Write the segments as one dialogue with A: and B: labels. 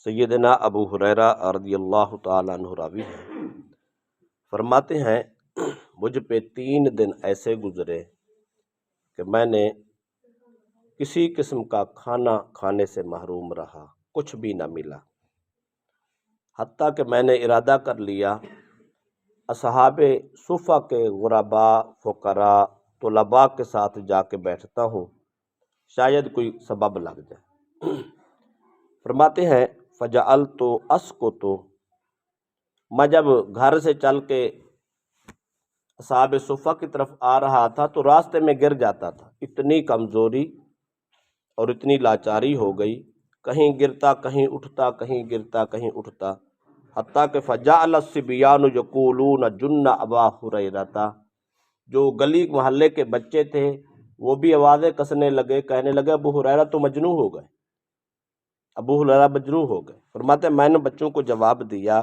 A: سیدنا ابو ہریرہ رضی اللہ تعالیٰ عنہ راوی ہیں، فرماتے ہیں مجھ پہ 3 دن ایسے گزرے کہ میں نے کسی قسم کا کھانا کھانے سے محروم رہا، کچھ بھی نہ ملا، حتیٰ کہ میں نے ارادہ کر لیا اصحاب صفہ کے غرباء، فقراء، طلباء کے ساتھ جا کے بیٹھتا ہوں، شاید کوئی سبب لگ جائے۔ فرماتے ہیں فجعلت اسکت، میں جب گھر سے چل کے اصحاب صفہ کی طرف آ رہا تھا تو راستے میں گر جاتا تھا، اتنی کمزوری اور اتنی لاچاری ہو گئی، کہیں گرتا کہیں اٹھتا، کہیں گرتا کہیں اٹھتا، حتیٰ کہ فجعل الصبیان یقولون جن ابا ہریرہ، جو گلی محلے کے بچے تھے وہ بھی آوازیں کسنے لگے، کہنے لگے ابو ہریرہ تو مجنون ہو گئے، ابو ہریرہ مجنون ہو گئے۔ فرماتے ہیں میں نے بچوں کو جواب دیا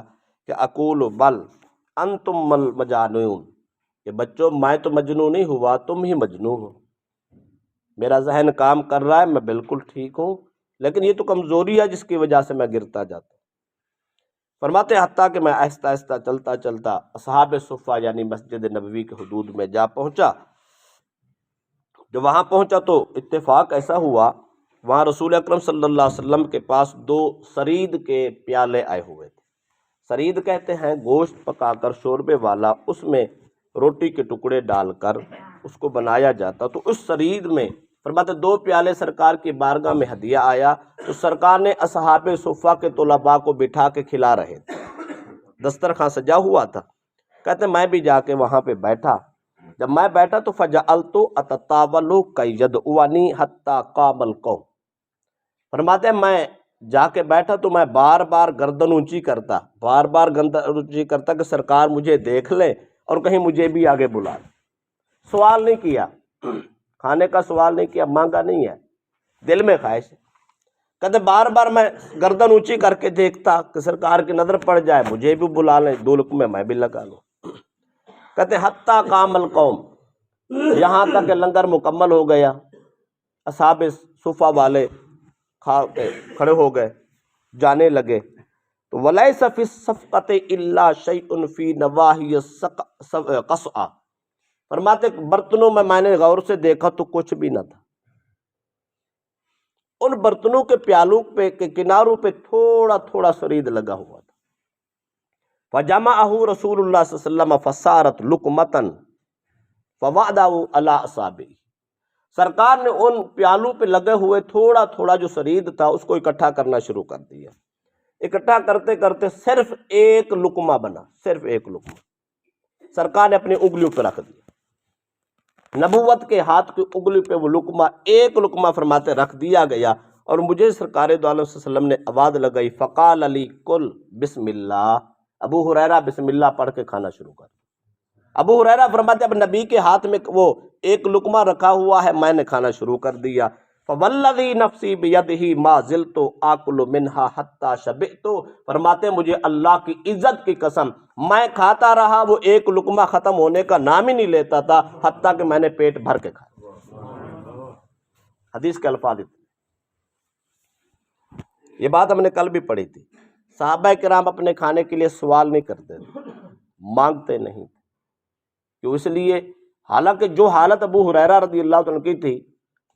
A: کہ اقول بل انتم المجانون، کہ بچوں میں تو مجنون نہیں ہوا، تم ہی مجنون ہو، میرا ذہن کام کر رہا ہے، میں بالکل ٹھیک ہوں، لیکن یہ تو کمزوری ہے جس کی وجہ سے میں گرتا جاتا ہوں۔ فرماتے ہیں حتیٰ کہ میں آہستہ آہستہ چلتا چلتا اصحاب صفہ یعنی مسجد نبوی کے حدود میں جا پہنچا۔ جب وہاں پہنچا تو اتفاق ایسا ہوا، وہاں رسول اکرم صلی اللہ علیہ وسلم کے پاس 2 سرید کے پیالے آئے ہوئے تھے۔ سرید کہتے ہیں گوشت پکا کر شوربے والا، اس میں روٹی کے ٹکڑے ڈال کر اس کو بنایا جاتا، تو اس سرید میں فرماتے 2 پیالے سرکار کی بارگاہ میں ہدیہ آیا، تو سرکار نے اصحاب صفہ کے طلباء کو بٹھا کے کھلا رہے تھے، دسترخوان سجا ہوا تھا۔ کہتے میں بھی جا کے وہاں پہ بیٹھا، جب میں بیٹھا تو فجعلت اتطاول کی یدعونی حتی قام القوم، فرماتے ہیں میں جا کے بیٹھا تو میں بار بار گردن اونچی کرتا، بار بار گردن اونچی کرتا کہ سرکار مجھے دیکھ لے اور کہیں مجھے بھی آگے بلا لے۔ سوال نہیں کیا، کھانے کا سوال نہیں کیا، مانگا نہیں ہے، دل میں خواہش ہے۔ کہتے بار بار میں گردن اونچی کر کے دیکھتا کہ سرکار کی نظر پڑ جائے، مجھے بھی بلا لیں، 2 لقمے میں بھی لگا لوں۔ کہتے حتی قام القوم، یہاں تک کہ لنگر مکمل ہو گیا، اصحاب صفہ والے کھا کے کھڑے ہو گئے، جانے لگے، تو وَلَيْسَ فِي الصَّفْقَةِ إِلَّا شَيْءٌ فِي نَوَاحِيِ القَصْعَةِ، فرماتے برتنوں میں نے غور سے دیکھا تو کچھ بھی نہ تھا، ان برتنوں کے پیالوں پہ کے کناروں پہ تھوڑا تھوڑا سرید لگا ہوا تھا۔ فَجَمَعَهُ رسول اللہ صلی اللہ علیہ وسلم فَصَارَتْ لُقْمَةً فَوَعَدَهُ عَلَىٰ أَصْحَابِهِ، سرکار نے ان پیالوں پہ لگے ہوئے تھوڑا تھوڑا جو سرید تھا اس کو اکٹھا کرنا شروع کر دیا، اکٹھا کرتے کرتے صرف 1 لقمہ بنا، صرف 1 لقمہ سرکار نے اپنی انگلیوں پہ رکھ دیا، نبوت کے ہاتھ کی انگلی پہ وہ لقمہ 1 لقمہ فرماتے رکھ دیا گیا، اور مجھے سرکار دو عالم صلی اللہ علیہ وسلم نے آواز لگائی فقال علی کل بسم اللہ، ابو ہریرہ بسم اللہ پڑھ کے کھانا شروع کر۔ ابو ہریرہ فرماتے اب نبی کے ہاتھ میں وہ 1 لقمہ رکھا ہوا ہے، میں نے کھانا شروع کر دیا۔ فوالذی نفسی بیدہ ما زلت آکل منہا حتی شبعت، فرماتے مجھے اللہ کی عزت کی قسم میں کھاتا رہا، وہ 1 لقمہ ختم ہونے کا نام ہی نہیں لیتا تھا، حتیٰ کہ میں نے پیٹ بھر کے کھایا۔ حدیث کے الفاظ اتنے، یہ بات ہم نے کل بھی پڑھی تھی، صحابہ کرام اپنے کھانے کے لیے سوال نہیں کرتے تھے، مانگتے نہیں تھے، کیوں؟ اس لیے حالانکہ جو حالت ابو ہریرہ رضی اللہ عنہ کی تھی،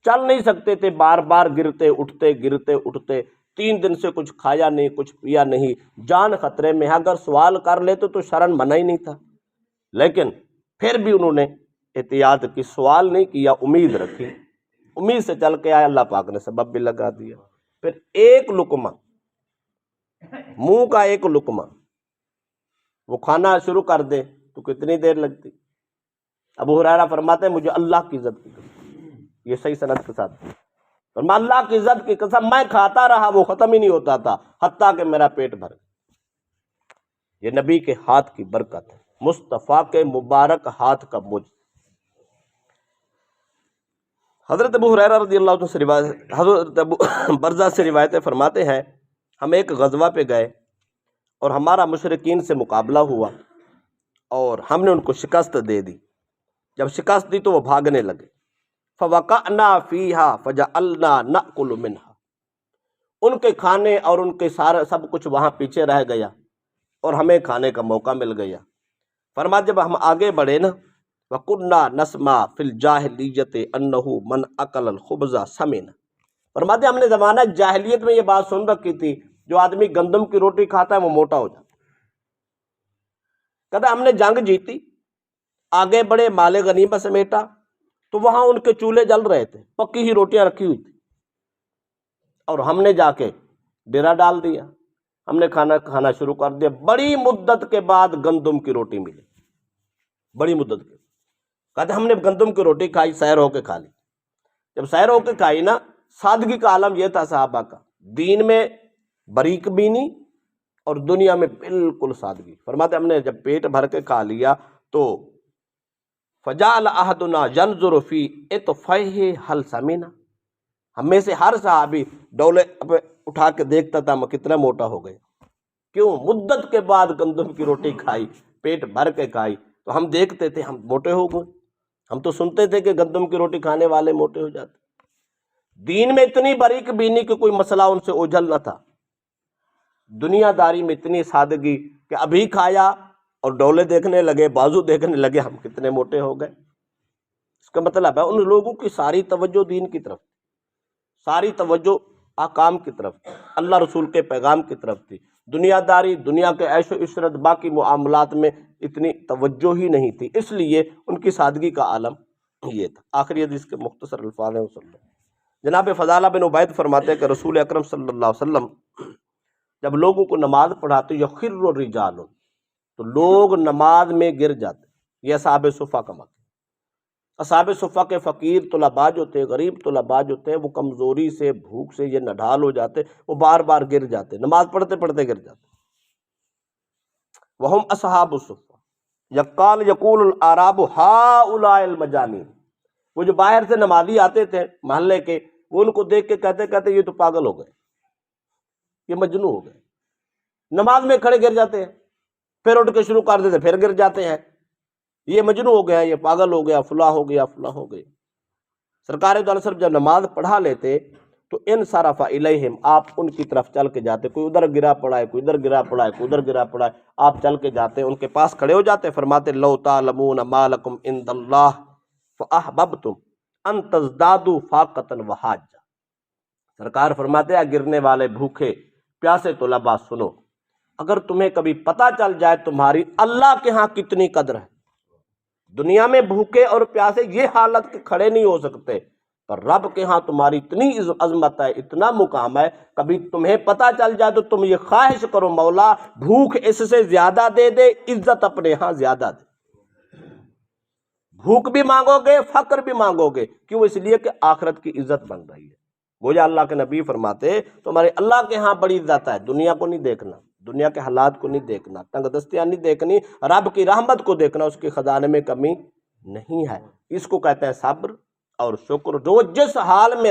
A: چل نہیں سکتے تھے، بار بار گرتے اٹھتے، 3 دن سے کچھ کھایا نہیں، کچھ پیا نہیں، جان خطرے میں ہے، اگر سوال کر لیتے تو شرن منع ہی نہیں تھا، لیکن پھر بھی انہوں نے احتیاط کی، سوال نہیں کیا، امید رکھی، امید سے چل کے آئے، اللہ پاک نے سبب بھی لگا دیا۔ پھر 1 لقمہ، منہ کا 1 لقمہ وہ کھانا شروع کر دے تو کتنی دیر لگتی؟ ابو ہریرہ فرماتے ہیں مجھے اللہ کی عزت کی قسم، یہ صحیح سند کے ساتھ فرمایا اللہ کی عزت کی قسم میں کھاتا رہا، وہ ختم ہی نہیں ہوتا تھا، حتیٰ کہ میرا پیٹ بھر گیا۔ یہ نبی کے ہاتھ کی برکت ہے، مصطفیٰ کے مبارک ہاتھ کا مجھ۔ حضرت ابو ہریرہ رضی اللہ عنہ سے روایت، حضرت ابو برزہ سے روایتیں فرماتے ہیں ہم ایک غزوہ پہ گئے اور ہمارا مشرکین سے مقابلہ ہوا اور ہم نے ان کو شکست دے دی، جب شکست دی تو وہ بھاگنے لگے، فوقعنا فیہا فجعلنا نأکل منہا، ان کے کھانے اور ان کے سارا سب کچھ وہاں پیچھے رہ گیا اور ہمیں کھانے کا موقع مل گیا۔ فرمایا جب ہم آگے بڑھے نا، وَكُنَّا نَسْمَعُ فِي الْجَاهِلِيَّةِ أَنَّهُ مَنْ أَكَلَ الْخُبْزَ سَمِنَ، فرماتے ہم نے زمانہ جاہلیت میں یہ بات سن رکھی تھی، جو آدمی گندم کی روٹی کھاتا ہے وہ موٹا ہو جاتا ہے۔ کہتا ہم نے جنگ جیتی، آگے بڑھے، مال غنیمت سمیٹا، تو وہاں ان کے چولہے جل رہے تھے، پکی ہی روٹیاں رکھی ہوئی تھی، اور ہم نے جا کے ڈیرا ڈال دیا، ہم نے کھانا کھانا شروع کر دیا۔ بڑی مدت کے بعد گندم کی روٹی ملی، بڑی مدت کے، کہتے ہم نے گندم کی روٹی کھائی، سیر ہو کے کھا لی۔ جب سیر ہو کے کھائی نا، سادگی کا عالم یہ تھا صحابہ کا، دین میں باریک بینی اور دنیا میں بالکل سادگی۔ فرماتے ہم نے جب پیٹ بھر کے کھا لیا تو فَجَعَلَ أَحَدُنَا يَنْظُرُ فِي إِطْفَيْهِ هَلْ سَمِنَ، ہم میں سے ہر صحابی ڈولے اٹھا کے دیکھتا تھا میں کتنا موٹا ہو گیا۔ کیوں؟ مدت کے بعد گندم کی روٹی کھائی، پیٹ بھر کے کھائی، تو ہم دیکھتے تھے ہم موٹے ہو گئے۔ ہم تو سنتے تھے کہ گندم کی روٹی کھانے والے موٹے ہو جاتے۔ دین میں اتنی باریک بینی کہ کوئی مسئلہ ان سے اوجھل نہ تھا، دنیا داری میں اتنی سادگی کہ ابھی کھایا اور ڈولے دیکھنے لگے، بازو دیکھنے لگے، ہم کتنے موٹے ہو گئے۔ اس کا مطلب ہے ان لوگوں کی ساری توجہ دین کی طرف، ساری توجہ احکام کی طرف، اللہ رسول کے پیغام کی طرف تھی۔ دنیا داری، دنیا کے عیش و عشرت، باقی معاملات میں اتنی توجہ ہی نہیں تھی، اس لیے ان کی سادگی کا عالم یہ تھا۔ آخری حدیث کے مختصر الفاظ ہیں وسلم۔ جناب فضالہ بن عبید فرماتے ہیں کہ رسول اکرم صلی اللہ علیہ وسلم جب لوگوں کو نماز پڑھاتے یخر الرجال، تو لوگ نماز میں گر جاتے۔ یہ اصحاب صفہ کا مطلب، اصحاب صفہ کے فقیر طلباء جو تھے، غریب طلباء جو تھے، وہ کمزوری سے، بھوک سے یہ نڈھال ہو جاتے، وہ بار بار گر جاتے، نماز پڑھتے پڑھتے گر جاتے۔ وہم اصحاب الصفہ یقول الاعراب ہؤلاء المجانین، وہ جو باہر سے نمازی آتے تھے محلے کے، وہ ان کو دیکھ کے کہتے کہتے یہ تو پاگل ہو گئے، یہ مجنون ہو گئے، نماز میں کھڑے گر جاتے ہیں، پھر اٹھ کے شروع کر دیتے، پھر گر جاتے ہیں، یہ مجنون ہو گیا، یہ پاگل ہو گیا، فلاں ہو گیا، فلاں ہو گیا۔ سرکار دو علیہ وسلم جب نماز پڑھا لیتے تو انصرف الیہم، آپ ان کی طرف چل کے جاتے، کوئی ادھر گرا پڑا ہے، کوئی ادھر گرا پڑا ہے، کوئی ادھر گرا پڑا ہے، آپ چل کے جاتے، ان کے پاس کھڑے ہو جاتے، فرماتے لو تعلمون ما لکم عند اللہ فاحببتم ان تزدادوا فاقۃ وحاجہ۔ سرکار فرماتے ہیں گرنے والے بھوکے پیاسے طلباء سنو، اگر تمہیں کبھی پتہ چل جائے تمہاری اللہ کے ہاں کتنی قدر ہے، دنیا میں بھوکے اور پیاسے یہ حالت کہ کھڑے نہیں ہو سکتے، پر رب کے ہاں تمہاری اتنی عظمت ہے، اتنا مقام ہے، کبھی تمہیں پتہ چل جائے تو تم یہ خواہش کرو مولا بھوک اس سے زیادہ دے دے، عزت اپنے ہاں زیادہ دے۔ بھوک بھی مانگو گے، فقر بھی مانگو گے، کیوں؟ اس لیے کہ آخرت کی عزت بن رہی ہے۔ گویا اللہ کے نبی فرماتے تمہارے اللہ کے ہاں بڑی عزت ہے، دنیا کو نہیں دیکھنا، دنیا کے حالات کو نہیں دیکھنا، تنگ دستیاں نہیں دیکھنی، رب کی رحمت کو دیکھنا، اس کے خزانے میں کمی نہیں ہے۔ اس کو کہتے ہیں صبر اور شکر، جو جس حال میں